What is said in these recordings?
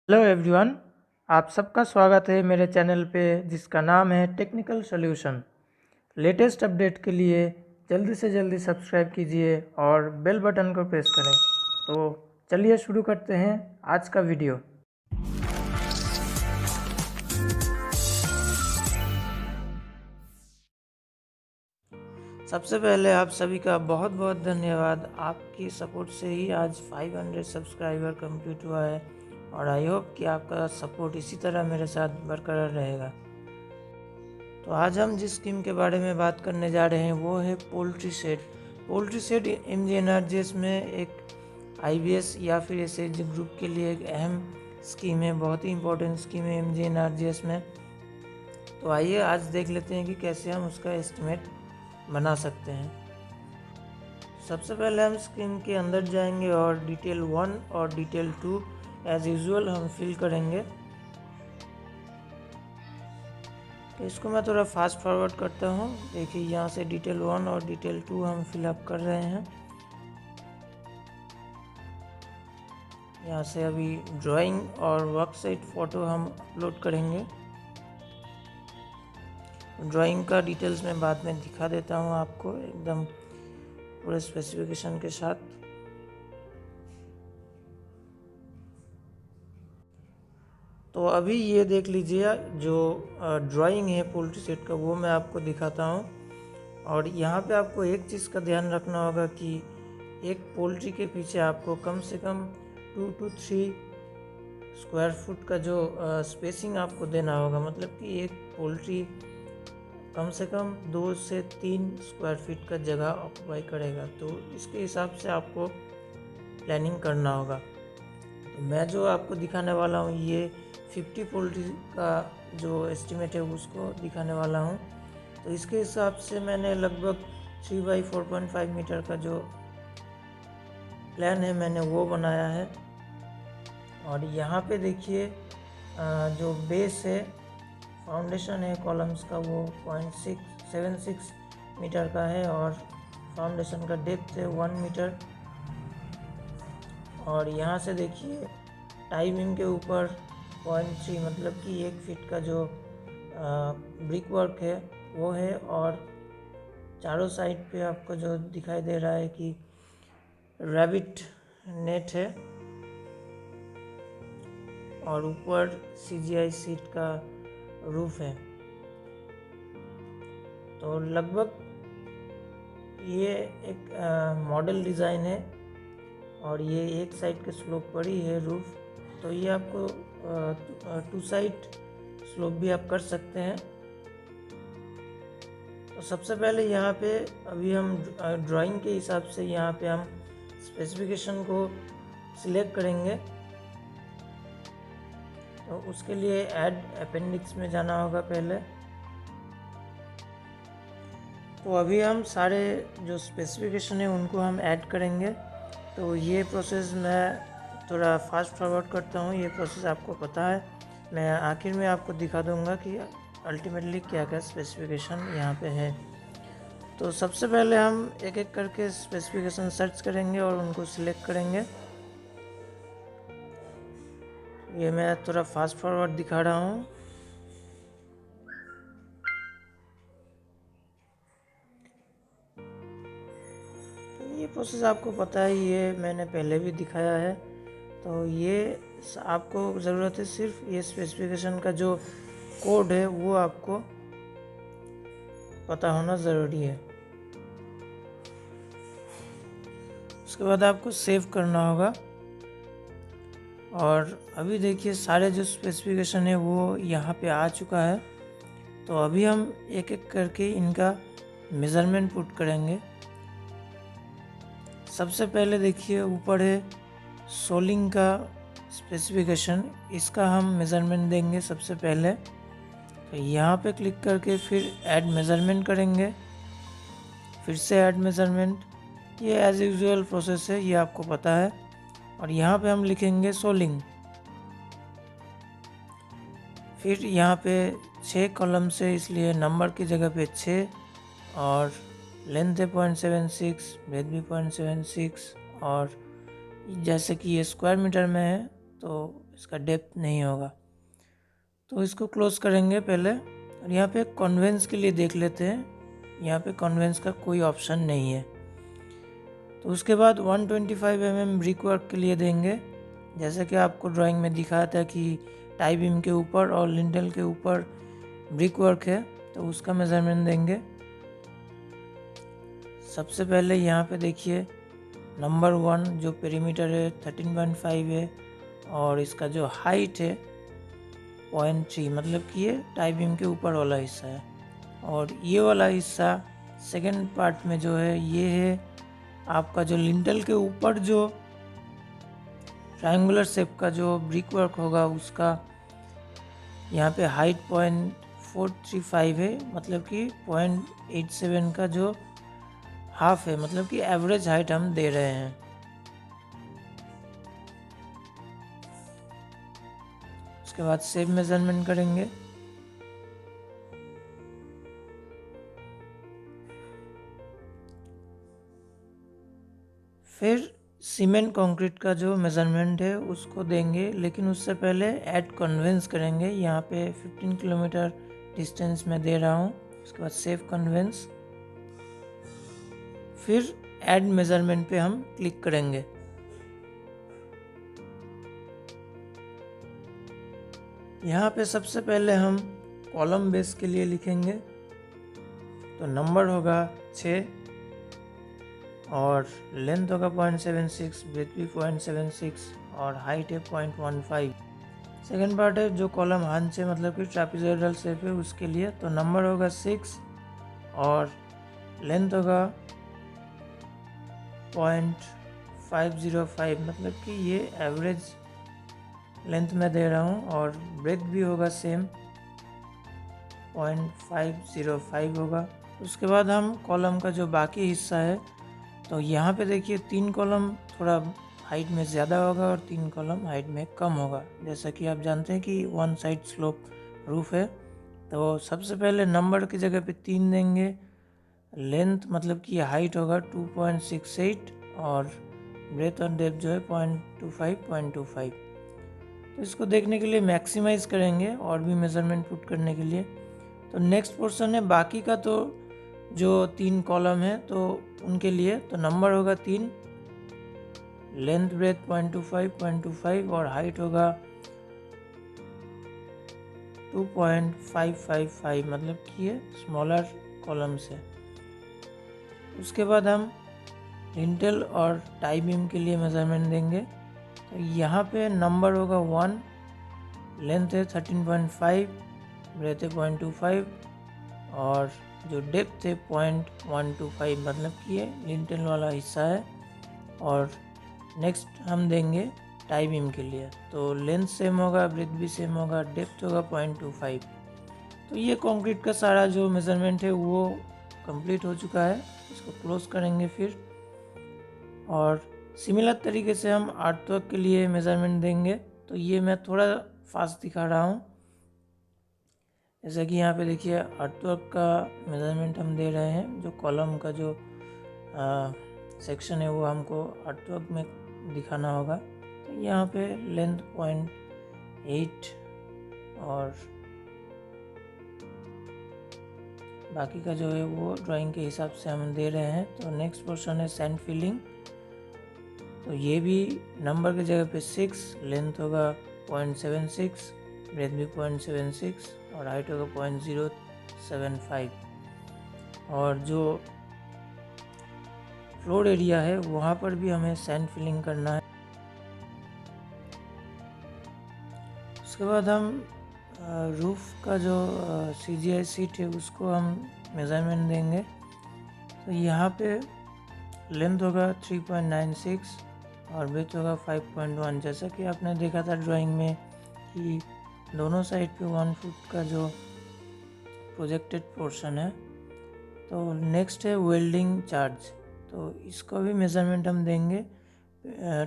Hello everyone, आप सबका स्वागत है मेरे चैनल पे जिसका नाम है टेक्निकल सॉल्यूशन। लेटेस्ट अपडेट के लिए जल्दी से जल्दी सब्सक्राइब कीजिए और बेल बटन को प्रेस करें। तो चलिए शुरू करते हैं आज का वीडियो। सबसे पहले आप सभी का बहुत बहुत धन्यवाद। आपकी सपोर्ट से ही आज 500 सब्सक्राइबर कंप्लीट हुआ है और आई होप कि आपका सपोर्ट इसी तरह मेरे साथ बरकरार रहेगा। तो आज हम जिस स्कीम के बारे में बात करने जा रहे हैं वो है poultry shed. Poultry shed MG NREGS में एक आईबीएस या फिर एसएचजी ग्रुप के लिए एक अहम स्कीम है, बहुत ही इम्पोर्टेंट स्कीम है एमजी एनआरजीएस में। तो आइए आज देख लेते हैं कि कैसे हम उसका एस्टिमेट बना सकते हैं। सबसे पहले हम स्कीम के अंदर जाएंगे और डिटेल 1 और डिटेल 2 एज यूजुअल हम फिल करेंगे। तो इसको मैं थोड़ा फास्ट फॉरवर्ड करता हूँ। देखिए यहाँ से डिटेल 1 और डिटेल 2 हम फिलअप कर रहे हैं। यहाँ से अभी ड्राइंग और वर्कसाइट फ़ोटो हम अपलोड करेंगे। ड्राइंग का डिटेल्स मैं बाद में दिखा देता हूँ आपको एकदम पूरे स्पेसिफिकेशन के साथ। तो अभी ये देख लीजिए जो ड्राइंग है पोल्ट्री सेट का वो मैं आपको दिखाता हूँ। और यहाँ पे आपको एक चीज़ का ध्यान रखना होगा कि एक पोल्ट्री के पीछे आपको कम से कम 2 to 3 स्क्वायर फुट का जो स्पेसिंग आपको देना होगा। मतलब कि एक पोल्ट्री कम से कम 2 से 3 स्क्वायर फीट का जगह ऑक्यूपाई करेगा। तो इसके हिसाब से आपको प्लानिंग करना होगा। तो मैं जो आपको दिखाने वाला हूँ ये 50 पोल्ट्री का जो एस्टिमेट है उसको दिखाने वाला हूँ। तो इसके हिसाब से मैंने लगभग 3 बाई 4.5 मीटर का जो प्लान है मैंने वो बनाया है। और यहाँ पे देखिए जो बेस है, फाउंडेशन है कॉलम्स का वो 0.676 मीटर का है और फाउंडेशन का डेप्थ है 1 मीटर। और यहाँ से देखिए टाई बीम के ऊपर 0.3 मतलब कि 1 फीट का जो ब्रिक वर्क है वो है। और चारों साइड पे आपको जो दिखाई दे रहा है कि रैबिट नेट है और ऊपर सीजीआई सीट का रूफ है। तो लगभग ये एक मॉडल डिज़ाइन है और ये एक साइड के स्लोप पर ही है रूफ। तो ये आपको 2 साइड स्लोप भी आप कर सकते हैं। तो सबसे पहले यहाँ पे अभी हम ड्राइंग के हिसाब से यहाँ पे हम स्पेसिफिकेशन को सिलेक्ट करेंगे। तो उसके लिए ऐड अपेंडिक्स में जाना होगा पहले। तो अभी हम सारे जो स्पेसिफिकेशन है उनको हम ऐड करेंगे। तो ये प्रोसेस मैं थोड़ा फास्ट फॉरवर्ड करता हूँ, ये प्रोसेस आपको पता है। मैं आखिर में आपको दिखा दूँगा कि अल्टीमेटली क्या क्या स्पेसिफिकेशन यहाँ पे है। तो सबसे पहले हम एक एक करके स्पेसिफिकेशन सर्च करेंगे और उनको सिलेक्ट करेंगे। ये मैं थोड़ा फास्ट फॉरवर्ड दिखा रहा हूँ। ये प्रोसेस आपको पता है, ये मैंने पहले भी दिखाया है। तो ये आपको ज़रूरत है सिर्फ ये स्पेसिफिकेशन का जो कोड है वो आपको पता होना ज़रूरी है। उसके बाद आपको सेव करना होगा। और अभी देखिए सारे जो स्पेसिफिकेशन है वो यहाँ पे आ चुका है। तो अभी हम एक एक करके इनका मेज़रमेंट पुट करेंगे। सबसे पहले देखिए ऊपर है सोलिंग का स्पेसिफिकेशन, इसका हम मेज़रमेंट देंगे सबसे पहले। तो यहाँ पे क्लिक करके फिर ऐड मेज़रमेंट करेंगे, फिर से ऐड मेज़रमेंट। ये एज यूजुअल प्रोसेस है, ये आपको पता है। और यहाँ पे हम लिखेंगे सोलिंग। फिर यहाँ पे 6 कॉलम से इसलिए नंबर की जगह पे 6 और लेंथ है 0.76, ब्रेथ भी 0.76। और जैसे कि ये स्क्वायर मीटर में है तो इसका डेप्थ नहीं होगा। तो इसको क्लोज करेंगे पहले, और यहाँ पे कॉन्वेंस के लिए देख लेते हैं। यहाँ पे कॉन्वेंस का कोई ऑप्शन नहीं है। तो उसके बाद 125 mm ब्रिक वर्क के लिए देंगे, जैसे कि आपको ड्राइंग में दिखाया था कि टाई बीम के ऊपर और लिंटल के ऊपर ब्रिक वर्क है, तो उसका मेजरमेंट देंगे। सबसे पहले यहाँ पे देखिए नंबर 1 जो पेरीमीटर है 13.5 है, और इसका जो हाइट है 0.3, मतलब कि ये टाई बीम के ऊपर वाला हिस्सा है। और ये वाला हिस्सा सेकेंड पार्ट में जो है ये है आपका जो लिंटल के ऊपर जो ट्रायंगुलर शेप का जो ब्रिक वर्क होगा उसका यहाँ पे हाइट 0.435 है, मतलब कि 0.87 का जो हाफ है, मतलब कि एवरेज हाइट हम दे रहे हैं। उसके बाद शेप मेजरमेंट करेंगे। फिर सीमेंट कंक्रीट का जो मेजरमेंट है उसको देंगे, लेकिन उससे पहले ऐड कन्वेंस करेंगे। यहाँ पे 15 किलोमीटर डिस्टेंस में दे रहा हूँ। उसके बाद सेव कन्वेंस, फिर ऐड मेजरमेंट पे हम क्लिक करेंगे। यहाँ पे सबसे पहले हम कॉलम बेस के लिए लिखेंगे, तो नंबर होगा 6 और लेंथ होगा 0.76, ब्रेथ भी 0.76 और हाइट है 0.15। सेकेंड पार्ट है जो कॉलम हांच है, मतलब कि ट्रापेजोइडल शेप है, उसके लिए तो नंबर होगा 6 और लेंथ होगा 0.505, मतलब कि ये एवरेज लेंथ में दे रहा हूँ। और ब्रेथ भी होगा सेम 0.505 होगा। उसके बाद हम कॉलम का जो बाकी हिस्सा है, तो यहाँ पे देखिए 3 कॉलम थोड़ा हाइट में ज़्यादा होगा और 3 कॉलम हाइट में कम होगा। जैसा कि आप जानते हैं कि 1 साइड स्लोप रूफ है, तो सबसे पहले नंबर की जगह पे 3 देंगे। लेंथ मतलब कि हाइट होगा 2.68 और ब्रेथ और डेप्थ जो है 0.25। तो इसको देखने के लिए मैक्सिमाइज करेंगे और भी मेजरमेंट पुट करने के लिए। तो नेक्स्ट पोर्शन है बाकी का, तो जो 3 कॉलम है तो उनके लिए तो नंबर होगा 3, लेंथ ब्रेथ 0.25 और हाइट होगा 2.555, मतलब कि ये स्मॉलर कॉलम से। उसके बाद हम लिंटल और टाई बीम के लिए मेजरमेंट देंगे। तो यहाँ पे नंबर होगा 1, लेंथ है 13.5, ब्रेथ है 0.25 और जो डेप्थ है 0.125, मतलब कि ये लिंटल वाला हिस्सा है। और नेक्स्ट हम देंगे टाई बीम के लिए, तो लेंथ सेम होगा, ब्रेथ भी सेम होगा, डेप्थ होगा 0.25। तो ये कंक्रीट का सारा जो मेजरमेंट है वो कंप्लीट हो चुका है। इसको क्लोज करेंगे फिर, और सिमिलर तरीके से हम आर्टवर्क के लिए मेजरमेंट देंगे। तो ये मैं थोड़ा फास्ट दिखा रहा हूँ। जैसा कि यहाँ पे देखिए आर्टवर्क का मेजरमेंट हम दे रहे हैं। जो कॉलम का जो सेक्शन है वो हमको आर्टवर्क में दिखाना होगा। तो यहाँ पे लेंथ 0.8 और बाकी का जो है वो ड्राइंग के हिसाब से हम दे रहे हैं। तो नेक्स्ट पोर्शन है सैंड फिलिंग। तो ये भी नंबर की जगह पे 6, लेंथ होगा 0.76, ब्रेथ भी 0.76 और हाइट होगा 0.075। और जो फ्लोर एरिया है वहाँ पर भी हमें सैंड फिलिंग करना है। उसके बाद हम रूफ का जो CGI सीट है उसको हम मेजरमेंट देंगे। तो यहाँ पे लेंथ होगा 3.96 और ब्रेथ होगा 5.1। जैसा कि आपने देखा था ड्राइंग में कि दोनों साइड पे 1 फुट का जो प्रोजेक्टेड पोर्शन है। तो नेक्स्ट है वेल्डिंग चार्ज, तो इसको भी मेजरमेंट हम देंगे।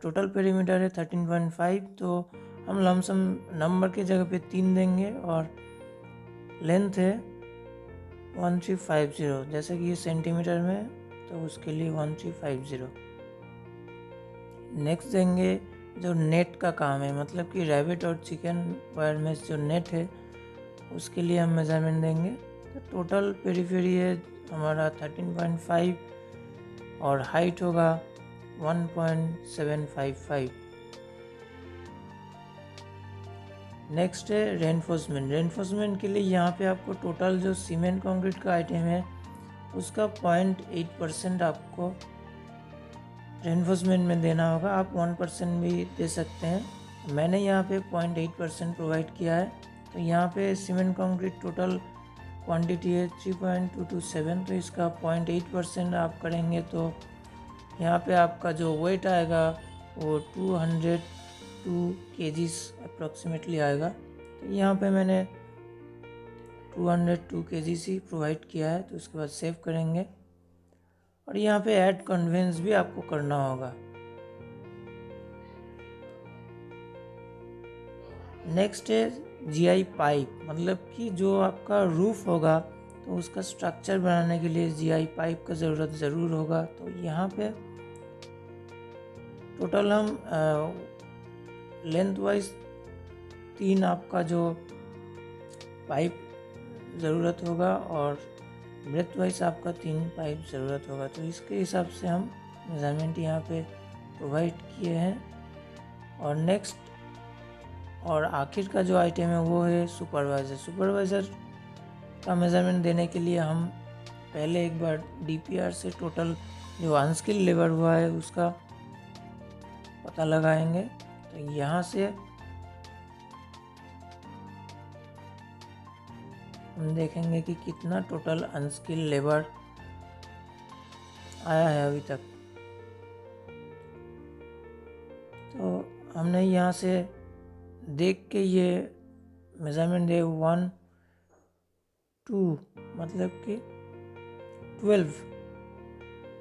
टोटल पेरीमीटर है 13.5, तो हम लमसम नंबर की जगह पे 3 देंगे और लेंथ है 1350, जैसे कि ये सेंटीमीटर में तो उसके लिए 1350। नेक्स्ट देंगे जो नेट का काम है, मतलब कि रैबिट और चिकन वायर में जो नेट है उसके लिए हम मेज़रमेंट देंगे। तो टोटल पेरीफेरी है हमारा 13.5 और हाइट होगा 1.755। नेक्स्ट है रेनफोर्समेंट। रेनफोर्समेंट के लिए यहाँ पे आपको टोटल जो सीमेंट कंक्रीट का आइटम है उसका 0.8% आपको रेनफोर्समेंट में देना होगा। आप 1% भी दे सकते हैं। मैंने यहाँ पे 0.8% प्रोवाइड किया है। तो यहाँ पे सीमेंट कंक्रीट टोटल क्वांटिटी है 3.227, तो इसका 0.8% आप करेंगे तो यहाँ पे आपका जो वेट आएगा वो 202 kgs अप्रॉक्सीमेटली आएगा। तो यहाँ पे मैंने 202 kgs ही प्रोवाइड किया है। तो उसके बाद सेव करेंगे और यहाँ पे ऐड कन्वेंस भी आपको करना होगा। नेक्स्ट है जीआई पाइप, मतलब कि जो आपका रूफ होगा तो उसका स्ट्रक्चर बनाने के लिए जीआई पाइप का ज़रूरत ज़रूर होगा। तो यहाँ पे टोटल हम लेंथ वाइज 3 आपका जो पाइप ज़रूरत होगा और ब्रेथ वाइज आपका 3 पाइप ज़रूरत होगा। तो इसके हिसाब से हम मेज़रमेंट यहाँ पे प्रोवाइड किए हैं। और नेक्स्ट और आखिर का जो आइटम है वो है सुपरवाइज़र। सुपरवाइज़र का मेज़रमेंट देने के लिए हम पहले एक बार डीपीआर से टोटल जो अनस्किल लेबर हुआ है उसका पता लगाएंगे। तो यहाँ से हम देखेंगे कि कितना टोटल अनस्किल लेबर आया है अभी तक। तो हमने यहाँ से देख के ये मेज़रमेंट दे 1 2 मतलब कि 12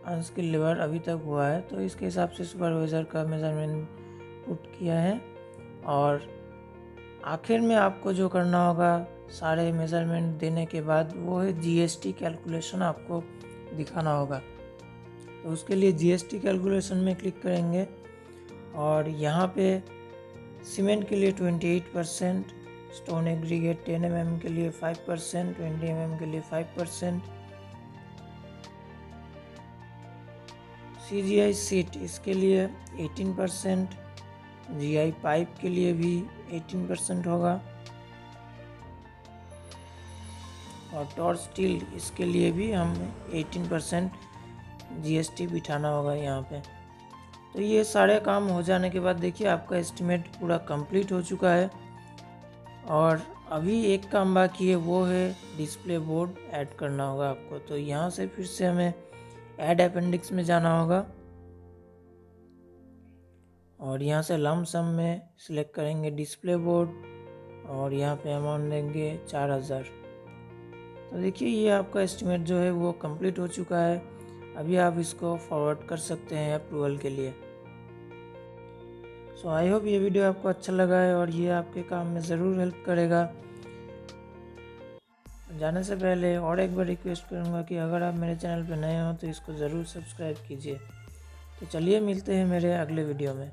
अनस्किल लेबर अभी तक हुआ है। तो इसके हिसाब से सुपरवाइज़र का मेज़रमेंट पुट किया है। और आखिर में आपको जो करना होगा सारे मेज़रमेंट देने के बाद वो है जीएसटी कैलकुलेशन आपको दिखाना होगा। तो उसके लिए जीएसटी कैलकुलेशन में क्लिक करेंगे और यहाँ पे सीमेंट के लिए 28%, स्टोन एग्रीगेट 10 mm के लिए 5%, 20 mm के लिए 5%, CGI सीट इसके लिए 18%, जीआई पाइप के लिए भी 18% होगा और टॉर स्टील इसके लिए भी हम 18% जीएसटी बिठाना होगा यहाँ पे। तो ये सारे काम हो जाने के बाद देखिए आपका एस्टिमेट पूरा कंप्लीट हो चुका है। और अभी एक काम बाकी है, वो है डिस्प्ले बोर्ड ऐड करना होगा आपको। तो यहाँ से फिर से हमें ऐड अपेंडिक्स में जाना होगा और यहाँ से लम सम में सिलेक्ट करेंगे डिस्प्ले बोर्ड और यहाँ पे अमाउंट देंगे 4000। तो देखिए ये आपका एस्टिमेट जो है वो कंप्लीट हो चुका है। अभी आप इसको फॉरवर्ड कर सकते हैं अप्रूवल के लिए। सो आई होप ये वीडियो आपको अच्छा लगा है और ये आपके काम में ज़रूर हेल्प करेगा। जाने से पहले और एक बार रिक्वेस्ट करूँगा कि अगर आप मेरे चैनल पर नए हो तो इसको ज़रूर सब्सक्राइब कीजिए। तो चलिए मिलते हैं मेरे अगले वीडियो में।